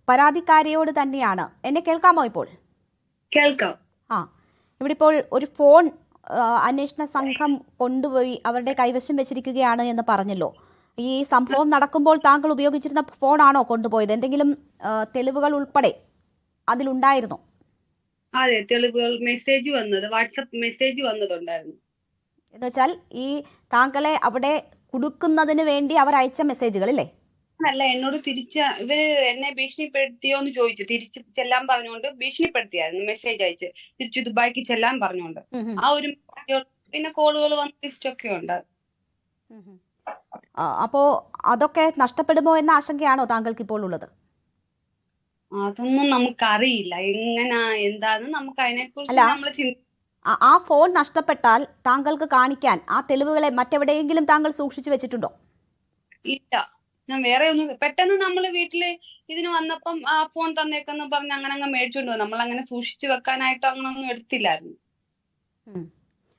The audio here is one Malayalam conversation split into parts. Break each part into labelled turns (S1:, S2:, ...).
S1: പരാതിക്കാരിയോട് തന്നെയാണ്. എന്നെ കേൾക്കാമോ ഇപ്പോൾ?
S2: കേൾക്കാം.
S1: ആ, ഇവിടെ ഇപ്പോൾ ഒരു ഫോൺ അന്വേഷണ സംഘം കൊണ്ടുപോയി അവരുടെ കൈവശം വെച്ചിരിക്കുകയാണ് എന്ന് പറഞ്ഞല്ലോ. ഈ സംഭവം നടക്കുമ്പോൾ താങ്കൾ ഉപയോഗിച്ചിരുന്ന ഫോണാണോ കൊണ്ടുപോയത്? എന്തെങ്കിലും തെളിവുകൾ ഉൾപ്പെടെ അതിലുണ്ടായിരുന്നോ?
S2: അതെ, തെളിവുകൾ, മെസ്സേജ് വന്നത്, വാട്സപ്പ് മെസ്സേജ് വന്നതുണ്ടായിരുന്നു.
S1: എന്നുവെച്ചാൽ ഈ താങ്കളെ അവിടെ കുടുക്കുന്നതിന് വേണ്ടി അവർ അയച്ച മെസ്സേജുകൾ അല്ലേ?
S2: അല്ല, എന്നോട് ഇവര് എന്നെ ഭീഷണിപ്പെടുത്തിയോ എന്ന് ചോദിച്ചു. തിരിച്ചു ചെല്ലാൻ പറഞ്ഞുകൊണ്ട് ഭീഷണിപ്പെടുത്തിയായിരുന്നു. മെസ്സേജ് അയച്ച് തിരിച്ചു ദുബായിക്ക് ചെല്ലാൻ പറഞ്ഞുകൊണ്ട്. ആ ഒരു പിന്നെ കോളുകൾ വന്ന ലിസ്റ്റ് ഒക്കെ ഉണ്ട്.
S1: അപ്പോ അതൊക്കെ നഷ്ടപ്പെടുമോ എന്ന ആശങ്കയാണോ താങ്കൾക്ക് ഇപ്പോൾ ഉള്ളത്?
S2: അതൊന്നും നമുക്കറിയില്ല, എങ്ങനാ എന്താന്ന് നമുക്ക് അതിനെക്കുറിച്ച് നമ്മൾ
S1: ആ ഫോൺ നഷ്ടപ്പെട്ടാൽ താങ്കൾക്ക് കാണിക്കാൻ ആ തെളിവുകളെ മറ്റെവിടെയെങ്കിലും താങ്കൾ സൂക്ഷിച്ചു വെച്ചിട്ടുണ്ടോ?
S2: ഇല്ല, ഞാൻ വേറെ ഒന്നും. പെട്ടെന്ന് നമ്മൾ വീട്ടില് ഇതിന് വന്നപ്പം ആ ഫോൺ തന്നേക്കെന്ന് പറഞ്ഞ് അങ്ങനെ മേടിച്ചോണ്ട് പോകും. നമ്മൾ അങ്ങനെ സൂക്ഷിച്ചു വെക്കാനായിട്ട് അങ്ങനെ ഒന്നും എടുത്തില്ലായിരുന്നു.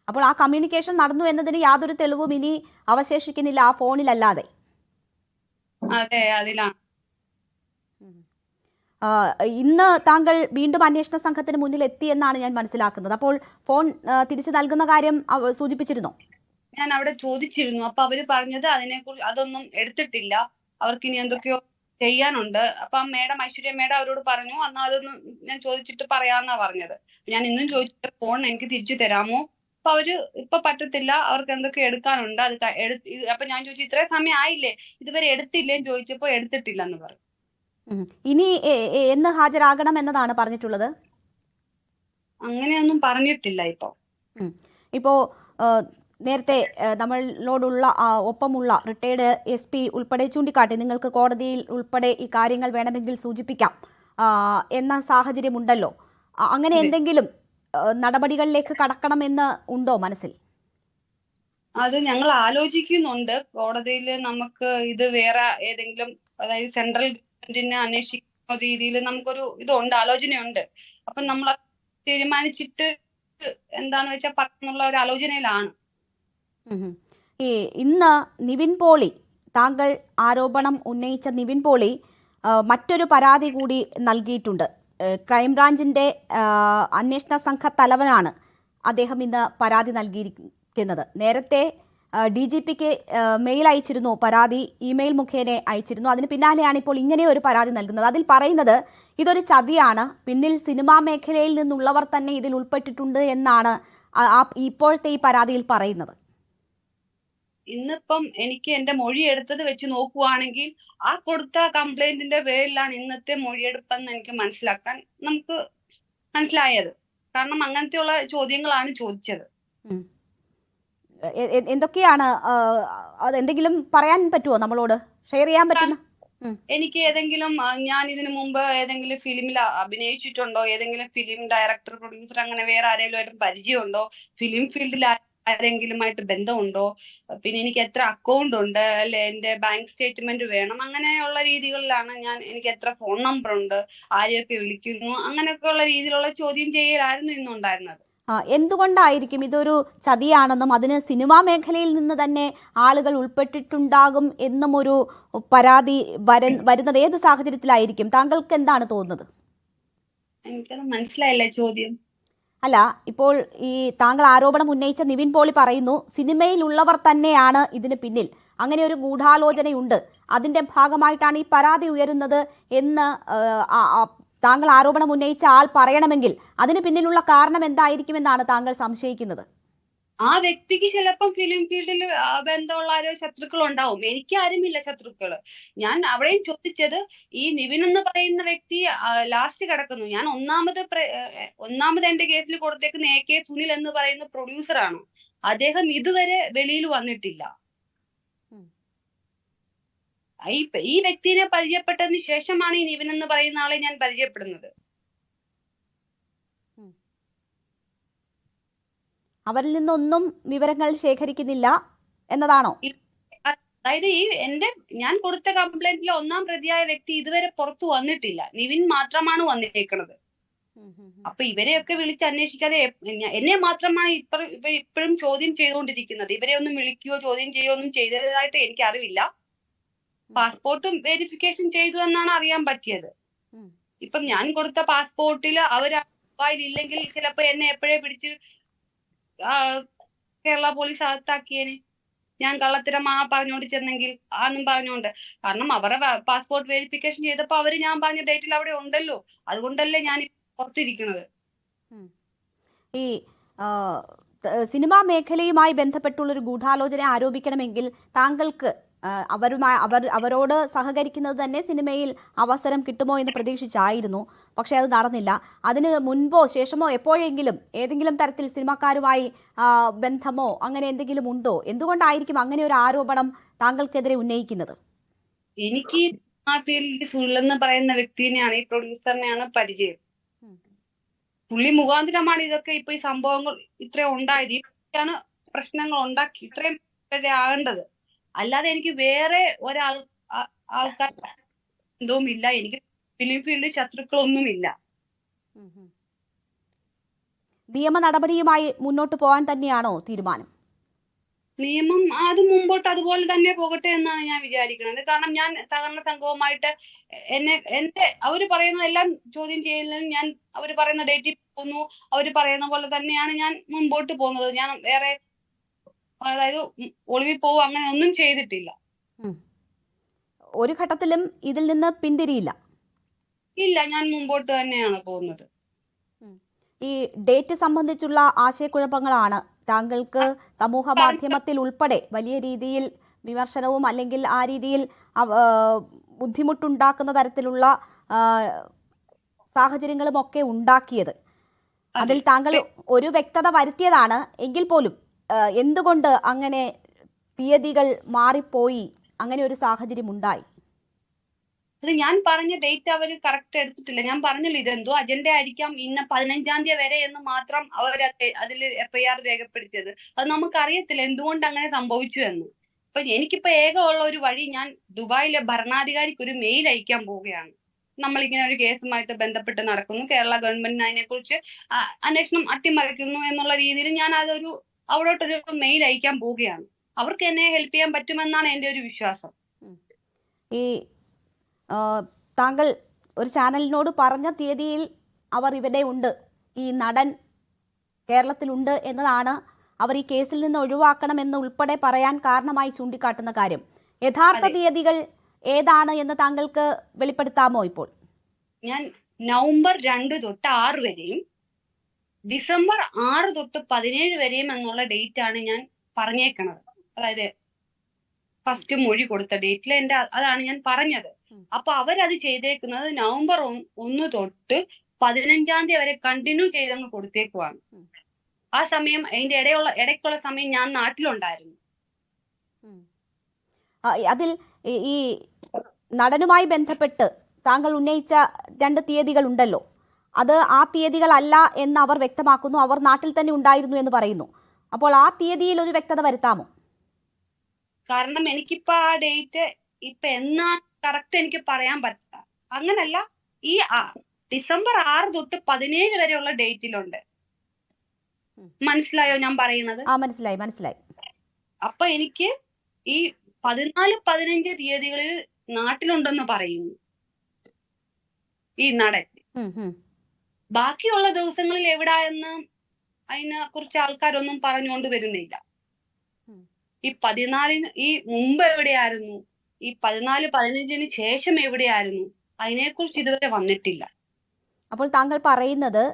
S1: അപ്പോൾ ആ കമ്മ്യൂണിക്കേഷൻ നടന്നു എന്നതിന് യാതൊരു തെളിവും ഇനി അവശേഷിക്കുന്നില്ല ആ ഫോണിലല്ലാതെ?
S2: അതെ, അതിലാണ്.
S1: ഇന്ന് താങ്കൾ വീണ്ടും അന്വേഷണ സംഘത്തിന് മുന്നിൽ എത്തി എന്നാണ് ഞാൻ മനസ്സിലാക്കുന്നത്. അപ്പോൾ ഫോൺ തിരിച്ചു നൽകുന്ന കാര്യം സൂചിപ്പിച്ചിരുന്നോ?
S2: ഞാൻ അവിടെ ചോദിച്ചിരുന്നു. അപ്പൊ അവര് പറഞ്ഞത് അതിനെക്കുറിച്ച് അതൊന്നും എടുത്തിട്ടില്ല, അവർക്ക് ഇനി എന്തൊക്കെയോ ചെയ്യാനുണ്ട്. അപ്പൊ ഐശ്വര്യ മേഡം അവരോട് പറഞ്ഞു, എന്നാൽ അതൊന്നും ഞാൻ ചോദിച്ചിട്ട് പറയാന്നാ പറഞ്ഞത്. ഞാൻ ഇന്നും ചോദിച്ചിട്ട് ഫോൺ എനിക്ക് തിരിച്ചു തരാമോ? അപ്പൊ അവര് ഇപ്പൊ പറ്റത്തില്ല, അവർക്ക് എന്തൊക്കെ എടുക്കാനുണ്ട്. അപ്പൊ ഞാൻ ചോദിച്ചു, ഇത്രയും സമയം ആയില്ലേ, ഇതുവരെ എടുത്തില്ലേന്ന് ചോദിച്ചപ്പോ എടുത്തിട്ടില്ലെന്ന് പറഞ്ഞു.
S1: ഇനി എന്ന് ഹാജരാകണം എന്നതാണ് പറഞ്ഞിട്ടുള്ളത്?
S2: അങ്ങനെയൊന്നും പറഞ്ഞിട്ടില്ല.
S1: ഇപ്പോ നേരത്തെ നമ്മളോടുള്ള ഒപ്പമുള്ള റിട്ടയർഡ് SP ഉൾപ്പെടെ ചൂണ്ടിക്കാട്ടി നിങ്ങൾക്ക് കോടതിയിൽ ഉൾപ്പെടെ ഈ കാര്യങ്ങൾ വേണമെങ്കിൽ സൂചിപ്പിക്കാം എന്ന സാഹചര്യമുണ്ടല്ലോ. അങ്ങനെ എന്തെങ്കിലും നടപടികളിലേക്ക് കടക്കണമെന്ന് ഉണ്ടോ മനസ്സിൽ?
S2: അത് ഞങ്ങൾ ആലോചിക്കുന്നുണ്ട്. കോടതിയിൽ നമുക്ക് ഇത് വേറെ ഏതെങ്കിലും, അതായത് സെൻട്രൽ ഗവൺമെന്റിനെ അന്വേഷിക്കുന്ന രീതിയിൽ നമുക്കൊരു ഇതുണ്ട്, ആലോചനയുണ്ട്. അപ്പൊ നമ്മൾ തീരുമാനിച്ചിട്ട് എന്താന്ന് വെച്ചാൽ പറഞ്ഞുള്ള ഒരു ആലോചനയിലാണ്.
S1: ഇന്ന് നിവിൻ പോളി, താങ്കൾ ആരോപണം ഉന്നയിച്ച നിവിൻ പോളി മറ്റൊരു പരാതി കൂടി നൽകിയിട്ടുണ്ട്. ക്രൈംബ്രാഞ്ചിന്റെ അന്വേഷണ സംഘ തലവനാണ് അദ്ദേഹം ഇന്ന് പരാതി നൽകിയിരിക്കുന്നത്. നേരത്തെ DGPക്ക് മെയിൽ അയച്ചിരുന്നു, പരാതി ഇമെയിൽ മുഖേന അയച്ചിരുന്നു. അതിന് പിന്നാലെയാണ് ഇപ്പോൾ ഇങ്ങനെ ഒരു പരാതി നൽകുന്നത്. അതിൽ പറയുന്നത് ഇതൊരു ചതിയാണ്, പിന്നിൽ സിനിമാ മേഖലയിൽ നിന്നുള്ളവർ തന്നെ ഇതിൽ ഉൾപ്പെട്ടിട്ടുണ്ട് എന്നാണ് ഇപ്പോഴത്തെ ഈ പരാതിയിൽ പറയുന്നത്.
S2: ഇന്നിപ്പം എനിക്ക് എന്റെ മൊഴി എടുത്തത് വെച്ച് നോക്കുവാണെങ്കിൽ ആ കൊടുത്ത കംപ്ലൈന്റിന്റെ പേരിലാണ് ഇന്നത്തെ മൊഴിയെടുപ്പെന്ന് എനിക്ക് നമുക്ക് മനസ്സിലായത്. കാരണം അങ്ങനത്തെയുള്ള ചോദ്യങ്ങളാണ് ചോദിച്ചത്.
S1: എന്തൊക്കെയാണ് എന്തെങ്കിലും പറയാൻ പറ്റുമോ, നമ്മളോട് ഷെയർ ചെയ്യാൻ പറ്റുന്ന?
S2: എനിക്ക് ഏതെങ്കിലും, ഞാൻ ഇതിനു മുമ്പ് ഏതെങ്കിലും ഫിലിമിൽ അഭിനയിച്ചിട്ടുണ്ടോ, ഏതെങ്കിലും ഫിലിം ഡയറക്ടർ, പ്രൊഡ്യൂസർ, അങ്ങനെ വേറെ ആരെങ്കിലും പരിചയമുണ്ടോ, ഫിലിം ഫീൽഡിൽ ആരെങ്കിലുമായിട്ട് ബന്ധമുണ്ടോ, പിന്നെ എനിക്ക് എത്ര അക്കൗണ്ട് ഉണ്ട്, അല്ലെ എന്റെ ബാങ്ക് സ്റ്റേറ്റ്മെന്റ് വേണം, അങ്ങനെയുള്ള രീതികളിലാണ് എനിക്ക് എത്ര ഫോൺ നമ്പർ ഉണ്ട്, ആരെയൊക്കെ വിളിക്കുന്നു, അങ്ങനെയൊക്കെയുള്ള രീതിയിലുള്ള ചോദ്യം ചെയ്യലായിരുന്നു ഇന്നുണ്ടായിരുന്നത്.
S1: എന്തുകൊണ്ടായിരിക്കും ഇതൊരു ചതിയാണെന്നും അതിന് സിനിമാ മേഖലയിൽ നിന്ന് തന്നെ ആളുകൾ ഉൾപ്പെട്ടിട്ടുണ്ടാകും എന്നും ഒരു പരാതി വരുന്നത് ഏത് സാഹചര്യത്തിലായിരിക്കും? താങ്കൾക്ക് എന്താണ് തോന്നുന്നത്?
S2: എനിക്കത് മനസ്സിലായില്ല ചോദ്യം.
S1: അല്ല, ഇപ്പോൾ ഈ താങ്കൾ ആരോപണം ഉന്നയിച്ച നിവിൻ പോളി പറയുന്നു സിനിമയിലുള്ളവർ തന്നെയാണ് ഇതിന് പിന്നിൽ, അങ്ങനെ ഒരു ഗൂഢാലോചനയുണ്ട്, അതിന്റെ ഭാഗമായിട്ടാണ് ഈ പരാതി ഉയരുന്നത് എന്ന് താങ്കൾ ആരോപണം ഉന്നയിച്ച ആൾ പറയണമെങ്കിൽ അതിന് പിന്നിലുള്ള കാരണം എന്തായിരിക്കുമെന്നാണ് താങ്കൾ സംശയിക്കുന്നത്?
S2: ആ വ്യക്തിക്ക് ചിലപ്പം ഫിലിം ഫീൽഡിൽ ബന്ധമുള്ള ആരോ ശത്രുക്കൾ ഉണ്ടാവും. എനിക്ക് ആരുമില്ല ശത്രുക്കള്. ഞാൻ അവിടെയും ചോദിച്ചത്, ഈ നിവിൻ എന്ന് പറയുന്ന വ്യക്തി ലാസ്റ്റ് കിടക്കുന്നു. ഞാൻ ഒന്നാമത് എന്റെ കേസിൽ കൊടുത്തേക്കുന്ന AK സുനിൽ എന്ന് പറയുന്ന പ്രൊഡ്യൂസറാണ്. അദ്ദേഹം ഇതുവരെ വെളിയിൽ വന്നിട്ടില്ല. ഈ വ്യക്തിനെ പരിചയപ്പെട്ടതിന് ശേഷമാണ് ഈ നിവിൻ എന്ന് പറയുന്ന ആളെ ഞാൻ പരിചയപ്പെടുന്നത്.
S1: അവരിൽ നിന്നൊന്നും വിവരങ്ങൾ ശേഖരിക്കുന്നില്ല എന്നതാണോ?
S2: അതായത് ഞാൻ കൊടുത്ത കംപ്ലൈന്റിലെ ഒന്നാം പ്രതിയായ വ്യക്തി ഇതുവരെ പുറത്തു വന്നിട്ടില്ല. നിവിൻ മാത്രമാണ് വന്നിരിക്കുന്നത്. അപ്പൊ ഇവരെയൊക്കെ വിളിച്ച് അന്വേഷിക്കാതെ എന്നെ മാത്രമാണ് ഇപ്പോഴും ചോദ്യം ചെയ്തുകൊണ്ടിരിക്കുന്നത്. ഇവരെ ഒന്നും വിളിക്കുകയോ ചോദ്യം ചെയ്യുകയോ ഒന്നും ചെയ്തതായിട്ട് എനിക്ക് അറിവില്ല. പാസ്പോർട്ടും വെരിഫിക്കേഷൻ ചെയ്തു എന്നാണ് അറിയാൻ പറ്റിയത്.
S1: ഉം.
S2: ഇപ്പം ഞാൻ കൊടുത്ത പാസ്പോർട്ടിൽ അവർ ഇല്ലെങ്കിൽ ചിലപ്പോ എന്നെ എപ്പോഴേ പിടിച്ച് കേരള പോലീസ് അകത്താക്കിയേനെ. ഞാൻ കള്ളത്തരം പറഞ്ഞോണ്ട് ചെന്നെങ്കിൽ ആന്നും പറഞ്ഞോണ്ട്. കാരണം അവരുടെ പാസ്പോർട്ട് വെരിഫിക്കേഷൻ ചെയ്തപ്പോ അവര് ഞാൻ പറഞ്ഞ ഡേറ്റിൽ അവിടെ ഉണ്ടല്ലോ. അതുകൊണ്ടല്ലേ ഞാൻ പുറത്തിരിക്കുന്നത്.
S1: ഈ സിനിമാ മേഖലയുമായി ബന്ധപ്പെട്ടുള്ളൊരു ഗൂഢാലോചന ആരോപിക്കണമെങ്കിൽ താങ്കൾക്ക് അവരോട് സഹകരിക്കുന്നത് തന്നെ സിനിമയിൽ അവസരം കിട്ടുമോ എന്ന് പ്രതീക്ഷിച്ചായിരുന്നു. പക്ഷെ അത് നടന്നില്ല. അതിന് മുൻപോ ശേഷമോ എപ്പോഴെങ്കിലും ഏതെങ്കിലും തരത്തിൽ സിനിമാക്കാരുമായി ബന്ധമോ അങ്ങനെ എന്തെങ്കിലും ഉണ്ടോ? എന്തുകൊണ്ടായിരിക്കും അങ്ങനെ ഒരു ആരോപണം താങ്കൾക്കെതിരെ ഉന്നയിക്കുന്നത്?
S2: എനിക്ക് ആ ഫീൽഡിൽ സുല്ലെന്ന് പറയുന്ന വ്യക്തിനെയാണ്, ഈ പ്രൊഡ്യൂസറിനെയാണ് പരിചയം. പുള്ളി മുഖാന്തരമാണ് ഇതൊക്കെ ഇപ്പൊ ഈ സംഭവങ്ങൾ ഇത്രയും ഉണ്ടായത്. ഇതൊക്കെയാണ് പ്രശ്നങ്ങൾ ഉണ്ടാക്കി ഇത്രയും ആകേണ്ടത്. അല്ലാതെ എനിക്ക് വേറെ ആൾക്കാർ എന്തോമില്ല. എനിക്ക് ഫിലിം ഫീൽഡിൽ ശത്രുക്കളൊന്നുമില്ല.
S1: നിയമ നടപടിയുമായി മുന്നോട്ട് പോകാൻ തന്നെയാണോ തീരുമാനം?
S2: നിയമം അത് മുമ്പോട്ട് അതുപോലെ തന്നെ പോകട്ടെ എന്നാണ് ഞാൻ വിചാരിക്കുന്നത്. കാരണം ഞാൻ സഹകരണ സംഘവുമായിട്ട് എന്റെ അവര് പറയുന്നതെല്ലാം ചോദ്യം ചെയ്യലും ഞാൻ അവര് പറയുന്ന ഡേറ്റിൽ പോകുന്നു. അവര് പറയുന്ന പോലെ തന്നെയാണ് ഞാൻ മുമ്പോട്ട് പോകുന്നത്. ഞാൻ വേറെ അതായത് ഒളിവിൽ പോകും അങ്ങനെ ഒന്നും ചെയ്തിട്ടില്ല.
S1: ഒരു ഘട്ടത്തിലും ഇതിൽ നിന്ന് പിന്തിരിയില്ല?
S2: ഇല്ല, ഞാൻ മുമ്പോട്ട് തന്നെയാണ് പോകുന്നത്.
S1: ഈ ഡേറ്റ് സംബന്ധിച്ചുള്ള ആശയക്കുഴപ്പങ്ങളാണ് താങ്കൾക്ക് സമൂഹ മാധ്യമത്തിൽ ഉൾപ്പെടെ വലിയ രീതിയിൽ വിമർശനവും അല്ലെങ്കിൽ ആ രീതിയിൽ ബുദ്ധിമുട്ടുണ്ടാക്കുന്ന തരത്തിലുള്ള സാഹചര്യങ്ങളും ഒക്കെ ഉണ്ടാക്കിയത്. അതിൽ താങ്കൾ ഒരു വ്യക്തത വരുത്തിയതാണ്. എങ്കിൽ പോലും എന്തുകൊണ്ട് അങ്ങനെ തീയതികൾ മാറിപ്പോയി, അങ്ങനെ ഒരു സാഹചര്യം ഉണ്ടായി?
S2: അത് ഞാൻ പറഞ്ഞ ഡേറ്റ് അവര് കറക്റ്റ് എടുത്തിട്ടില്ല. ഞാൻ പറഞ്ഞല്ലോ ഇതെന്തോ അജണ്ട ആയിരിക്കാം, ഇന്ന 15-ാം തീയതി വരെ എന്ന് മാത്രം അവർ അതിൽ FIR രേഖപ്പെടുത്തിയത്. അത് നമുക്കറിയത്തില്ല എന്തുകൊണ്ട് അങ്ങനെ സംഭവിച്ചു എന്ന്. അപ്പൊ എനിക്കിപ്പോ ഏകമുള്ള ഒരു വഴി, ഞാൻ ദുബായിലെ ഭരണാധികാരിക്ക് ഒരു മെയിൽ അയക്കാൻ പോവുകയാണ്. നമ്മളിങ്ങനെ ഒരു കേസുമായിട്ട് ബന്ധപ്പെട്ട് നടക്കുന്നു, കേരള ഗവൺമെന്റിന് അതിനെക്കുറിച്ച് അന്വേഷണം അട്ടിമറിക്കുന്നു എന്നുള്ള രീതിയിൽ ഞാൻ അവിടോട്ടൊരു മെയിൽ അയക്കാൻ പോവുകയാണ്. അവർക്ക് എന്നെ ഹെൽപ്പ് ചെയ്യാൻ പറ്റുമെന്നാണ് എൻ്റെ ഒരു വിശ്വാസം.
S1: ഈ താങ്കൾ ഒരു ചാനലിനോട് പറഞ്ഞ തീയതിയിൽ അവർ ഇവിടെ ഉണ്ട്, ഈ നടൻ കേരളത്തിലുണ്ട് എന്നതാണ് അവർ ഈ കേസിൽ നിന്ന് ഒഴിവാക്കണമെന്ന് ഉൾപ്പെടെ പറയാൻ കാരണമായി ചൂണ്ടിക്കാട്ടുന്ന കാര്യം. യഥാർത്ഥ തീയതികൾ ഏതാണ് എന്ന് താങ്കൾക്ക് വെളിപ്പെടുത്താമോ? ഇപ്പോൾ
S2: ഞാൻ നവംബർ 2 തൊട്ട് 6 വരെയും ഡിസംബർ 6 തൊട്ട് 17 വരെയും എന്നുള്ള ഡേറ്റ് ആണ് ഞാൻ പറഞ്ഞേക്കണത്. അതായത് ഫസ്റ്റ് മൊഴി കൊടുത്ത ഡേറ്റിൽ അതാണ് ഞാൻ പറഞ്ഞത്. അപ്പൊ അവരത് ചെയ്തേക്കുന്നത് നവംബർ 1 തൊട്ട് 15-ാം തീയതി വരെ കണ്ടിന്യൂ ചെയ്തങ്ങ് കൊടുത്തേക്കുവാണ്. ആ സമയം അതിന്റെ ഇടയ്ക്കുള്ള സമയം ഞാൻ നാട്ടിലുണ്ടായിരുന്നു.
S1: അതിൽ ഈ നടനുമായി ബന്ധപ്പെട്ട് താങ്കൾ ഉന്നയിച്ച 2 തീയതികൾ ഉണ്ടല്ലോ, അത് ആ തീയതികളല്ല എന്ന് അവർ വ്യക്തമാക്കുന്നു. അവർ നാട്ടിൽ തന്നെ ഉണ്ടായിരുന്നു എന്ന് പറയുന്നു. അപ്പോൾ ആ തീയതിയിൽ ഒരു വ്യക്തത വരുത്താമോ?
S2: കാരണം എനിക്കിപ്പോ ആ ഡേറ്റ് ഇപ്പൊ എന്നാ കറക്റ്റ് എനിക്ക് പറയാൻ പറ്റില്ല. അങ്ങനല്ല, ഈ ഡിസംബർ 6 തൊട്ട് 17 വരെയുള്ള ഡേറ്റിലുണ്ട്. മനസ്സിലായോ ഞാൻ പറയുന്നത്?
S1: മനസ്സിലായി.
S2: അപ്പൊ എനിക്ക് ഈ 14-15 തീയതികളിൽ നാട്ടിലുണ്ടെന്ന് പറയുന്നു ഈ നടൻ. ബാക്കിയുള്ള ദിവസങ്ങളിൽ എവിടായെന്ന് അതിനെ കുറിച്ച് ആൾക്കാരൊന്നും പറഞ്ഞുകൊണ്ട് വരുന്നില്ല. ഈ 14-ന് ഈ മുമ്പ് എവിടെയായിരുന്നു, ഈ 14-15-ന് ശേഷം എവിടെയായിരുന്നു, അതിനെക്കുറിച്ച് ഇതുവരെ വന്നിട്ടില്ല.
S1: അപ്പോൾ താങ്കൾ പറയുന്നത്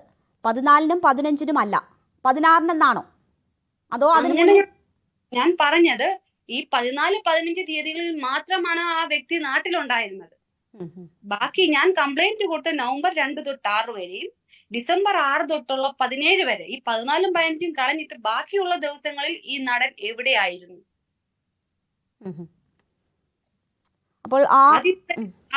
S1: 14-നും 15-നും അല്ല, 16-നാണോ? അതോ അതിന്
S2: ഞാൻ പറഞ്ഞത് ഈ 14-15 തീയതികളിൽ മാത്രമാണ് ആ വ്യക്തി നാട്ടിലുണ്ടായിരുന്നത്. ബാക്കി ഞാൻ കംപ്ലൈന്റ് കൊടുത്ത നവംബർ 2 തൊട്ട് 6 വരെയും ഡിസംബർ 6 തൊട്ടുള്ള 17 വരെ, ഈ 14-നും 15-നും കളഞ്ഞിട്ട് ബാക്കിയുള്ള ദിവസങ്ങളിൽ ഈ നടൻ എവിടെയായിരുന്നു?
S1: അപ്പോൾ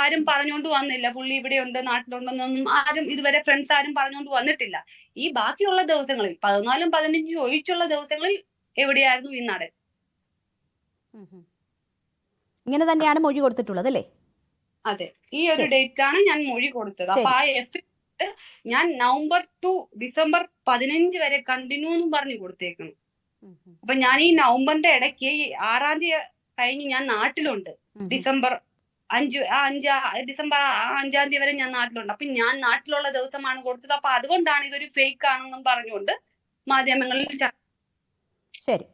S2: ആരും പറഞ്ഞുകൊണ്ട് വന്നില്ല പുള്ളി ഇവിടെ ഉണ്ട് നാട്ടിലുണ്ടെന്നൊന്നും ആരും ഇതുവരെ ഫ്രണ്ട്സ് ആരും പറഞ്ഞുകൊണ്ട് വന്നിട്ടില്ല. ഈ ബാക്കിയുള്ള ദിവസങ്ങളിൽ 14-നും 15-നും ഒഴിച്ചുള്ള ദിവസങ്ങളിൽ എവിടെയായിരുന്നു ഈ നടൻ?
S1: ഇങ്ങനെ തന്നെയാണ് മൊഴി കൊടുത്തിട്ടുള്ളത് അല്ലേ?
S2: അതെ, ഈ ഒരു ഡേറ്റ് ആണ് ഞാൻ മൊഴി കൊടുത്തത്. അപ്പൊ ആ ഞാൻ നവംബർ ടു ഡിസംബർ 15 വരെ കണ്ടിന്യൂ എന്നും പറഞ്ഞു കൊടുത്തേക്കണം. അപ്പൊ ഞാൻ ഈ നവംബറിന്റെ ഇടയ്ക്ക് 6-ാം തീയതി കഴിഞ്ഞ് ഞാൻ നാട്ടിലുണ്ട് ഡിസംബർ ഡിസംബർ 5-ാം തീയതി വരെ ഞാൻ നാട്ടിലുണ്ട്. അപ്പൊ ഞാൻ നാട്ടിലുള്ള ദിവസമാണ് കൊടുത്തത്. അപ്പൊ അതുകൊണ്ടാണ് ഇതൊരു ഫേക്ക് ആണെന്നും പറഞ്ഞുകൊണ്ട് മാധ്യമങ്ങളിൽ
S1: ശരി.